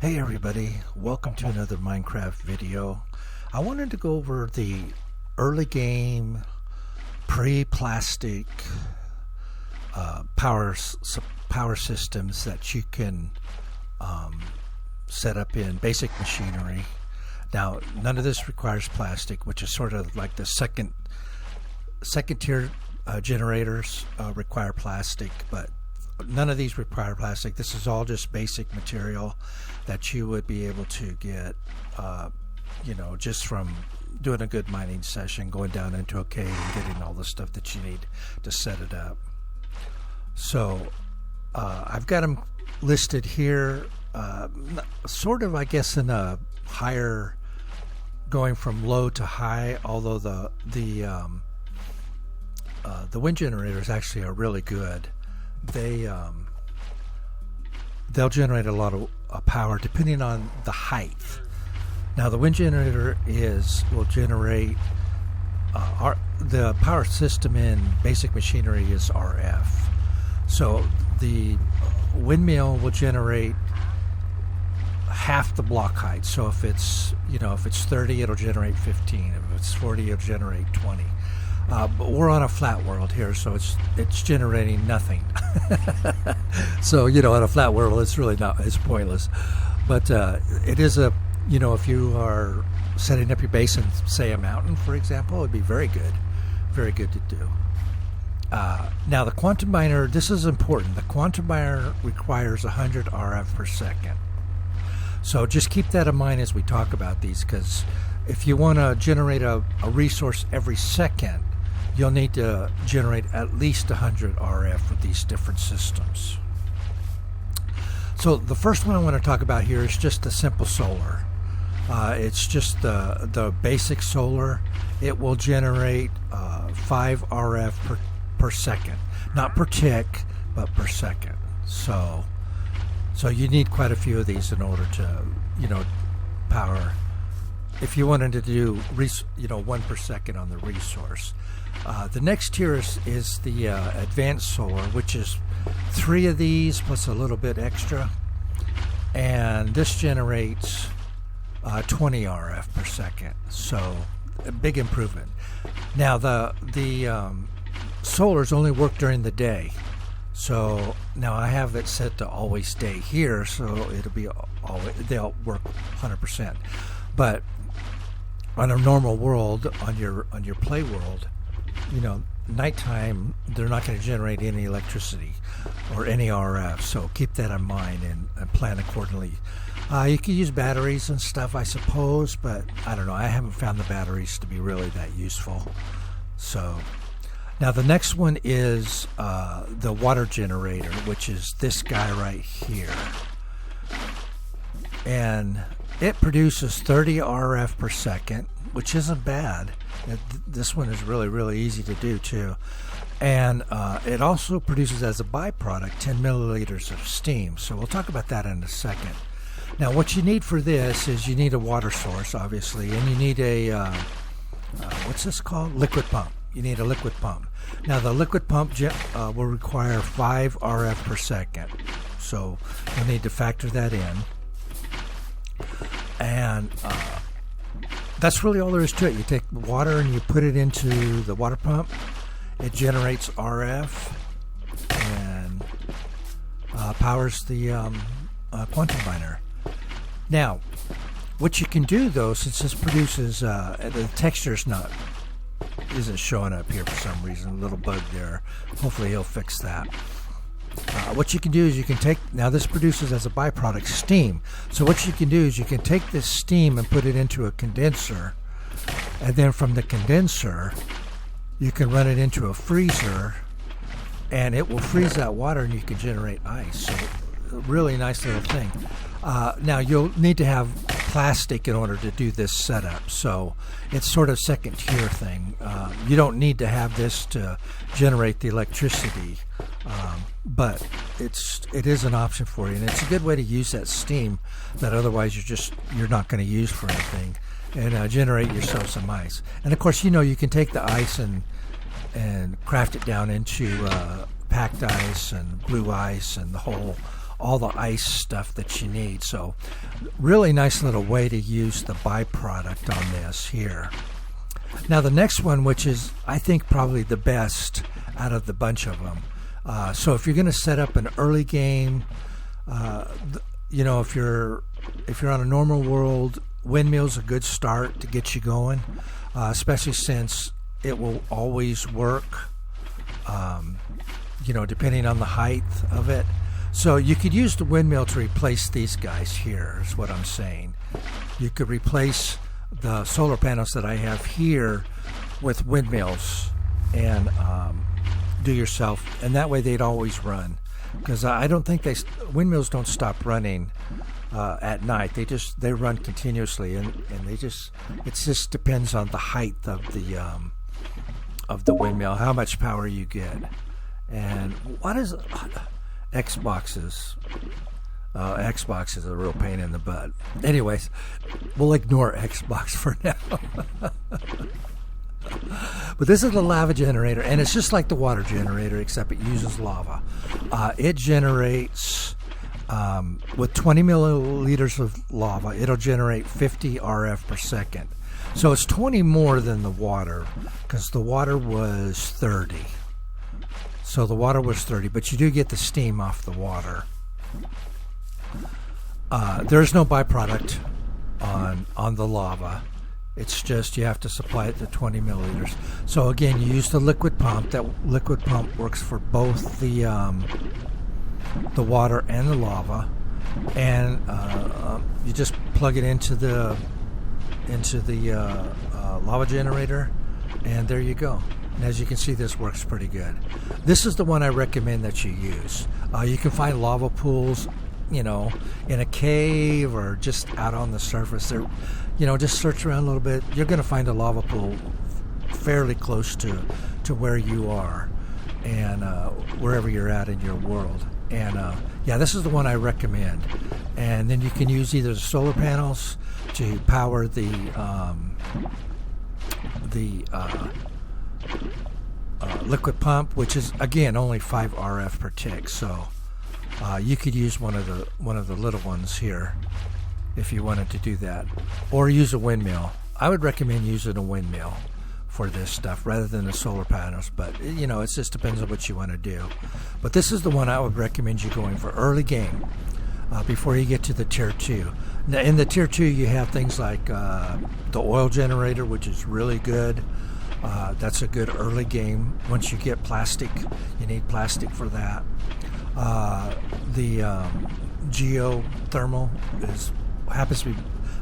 Hey everybody, welcome to another Minecraft video. I wanted to go over the early game pre-plastic power systems that you can set up in basic machinery. Now, none of this requires plastic, which is sort of like the second tier generators require plastic, but none of these require plastic. This is all just basic material that you would be able to get, just from doing a good mining session, going down into a cave and getting all the stuff that you need to set it up. So I've got them listed here, sort of, I guess, in a higher, going from low to high, although the wind generators actually are really good. They'll generate a lot of power depending on the height. Now the wind generator will generate the power system in basic machinery is RF. So the windmill will generate half the block height. So if it's 30, it'll generate 15. If it's 40, it'll generate 20. But we're on a flat world here, so it's generating nothing. So on a flat world, it's pointless. But it is if you are setting up your base in, say, a mountain, for example, it'd be very good to do. Now the quantum miner, this is important. The quantum miner requires 100 RF per second. So just keep that in mind as we talk about these, because if you want to generate a resource every second, you'll need to generate at least 100 RF with these different systems. So the first one I want to talk about here is just the simple solar. It's just the basic solar. It will generate 5 RF per second, not per tick, but per second. So you need quite a few of these in order to power. If you wanted to do 1 per second on the resource. The next tier is the advanced solar, which is 3 of these plus a little bit extra, and this generates 20 RF per second. So a big improvement. Now the solars only work during the day. So now I have it set to always stay here, so it'll be they'll work 100%. But on a normal world, on your play world, nighttime, they're not going to generate any electricity or any RF. So keep that in mind and plan accordingly. You can use batteries and stuff, I suppose, but I don't know. I haven't found the batteries to be really that useful. So now the next one is the water generator, which is this guy right here. And it produces 30 RF per second, which isn't bad. This one is really, really easy to do too. And it also produces as a byproduct 10 milliliters of steam. So we'll talk about that in a second. Now what you need for this is you need a water source, obviously, and you need a, what's this called? Liquid pump. You need a liquid pump. Now the liquid pump will require 5 RF per second. So you'll need to factor that in. And that's really all there is to it. You take water and you put it into the water pump. It generates RF and powers the quantum miner. Now, what you can do, though, since this produces the texture isn't showing up here for some reason, a little bug there. Hopefully he'll fix that. What you can do is you can take, now this produces as a byproduct steam. So what you can do is you can take this steam and put it into a condenser, and then from the condenser you can run it into a freezer, and it will freeze that water and you can generate ice. So really nice little thing. Now you'll need to have plastic in order to do this setup, so it's sort of second tier thing. You don't need to have this to generate the electricity, but it is an option for you, and it's a good way to use that steam that otherwise you're not going to use for anything, and generate yourself some ice. And of course, you can take the ice and craft it down into packed ice and blue ice and all the ice stuff that you need. So really nice little way to use the byproduct on this here. Now the next one, which is I think probably the best out of the bunch of them. So if you're going to set up an early game, if you're on a normal world, windmill's a good start to get you going, especially since it will always work, depending on the height of it. So you could use the windmill to replace these guys here, is what I'm saying. You could replace the solar panels that I have here with windmills and do yourself, and that way they'd always run. Because I don't think windmills don't stop running at night. They run continuously, and it just depends on the height of the windmill, how much power you get. And what is Xboxes? Xbox is a real pain in the butt. Anyways, we'll ignore Xbox for now. But this is the lava generator, and it's just like the water generator, except it uses lava. It generates, with 20 milliliters of lava, it'll generate 50 RF per second. So it's 20 more than the water, because the water was 30. So the water was 30, but you do get the steam off the water. There's no byproduct on the lava. It's just you have to supply it to 20 milliliters. So again, you use the liquid pump. That liquid pump works for both the water and the lava, and you just plug it into the lava generator, and there you go. And as you can see, this works pretty good. This is the one I recommend that you use. You can find lava pools, in a cave or just out on the surface. There, just search around a little bit. You're going to find a lava pool fairly close to where you are and wherever you're at in your world. And this is the one I recommend. And then you can use either the solar panels to power the liquid pump, which is again only 5 RF per tick. So you could use one of the little ones here if you wanted to do that, or use a windmill. I would recommend using a windmill for this stuff rather than the solar panels, but it just depends on what you want to do. But this is the one I would recommend you going for early game, before you get to the tier 2. Now in the tier 2 you have things like the oil generator, which is really good. That's a good early game. Once you get plastic, you need plastic for that. The geothermal happens to be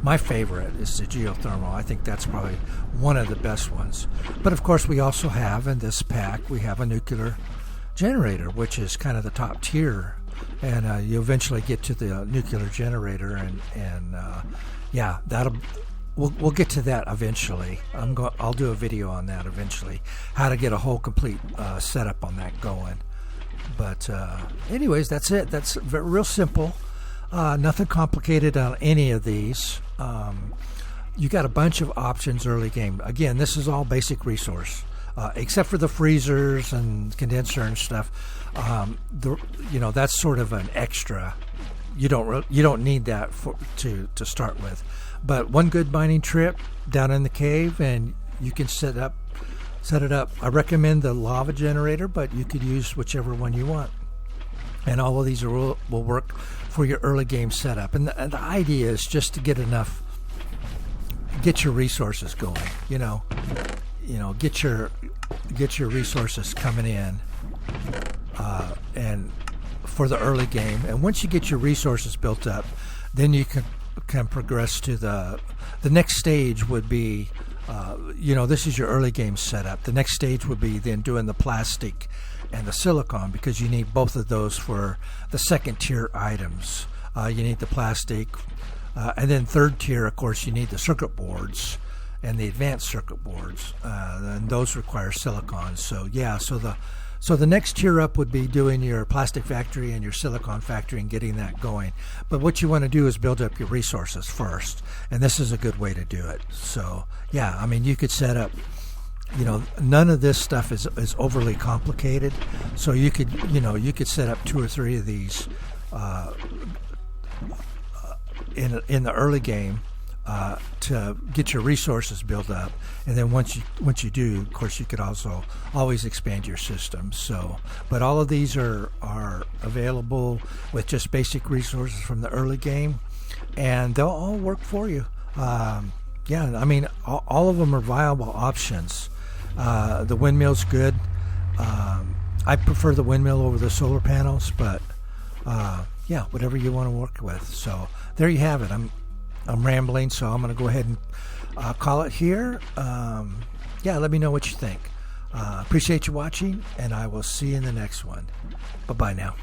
my favorite. Is the geothermal. I think that's probably one of the best ones. But of course, we also have in this pack, we have a nuclear generator, which is kind of the top tier. And you eventually get to the nuclear generator, and we'll get to that eventually. I'll do a video on that eventually, how to get a whole complete setup on that going. But anyways, that's it. That's real simple. Nothing complicated on any of these. You got a bunch of options early game. Again, this is all basic resource, except for the freezers and condenser and stuff. That's sort of an extra. You don't need that to start with. But one good mining trip down in the cave, and you can set it up. I recommend the lava generator, but you could use whichever one you want. And all of these will work for your early game setup. And the idea is just to get your resources going. Get your resources coming in, and for the early game. And once you get your resources built up, then you can progress to the next stage. Would be this is your early game setup. The next stage would be then doing the plastic and the silicon, because you need both of those for the second tier items. You need the plastic, and then third tier, of course, you need the circuit boards and the advanced circuit boards, and those require silicon. So the next tier up would be doing your plastic factory and your silicon factory and getting that going. But what you want to do is build up your resources first, and this is a good way to do it. So you could set up, none of this stuff is overly complicated. So you could set up 2 or 3 of these in the early game to get your resources built up, and then once you do, of course, you could also always expand your system. So, but all of these are available with just basic resources from the early game, and they'll all work for you. Yeah, I mean, all of them are viable options. The windmill's good. I prefer the windmill over the solar panels, but yeah, whatever you want to work with. So there you have it. I'm rambling, so I'm going to go ahead and call it here. Yeah, let me know what you think. Appreciate you watching, and I will see you in the next one. Bye-bye now.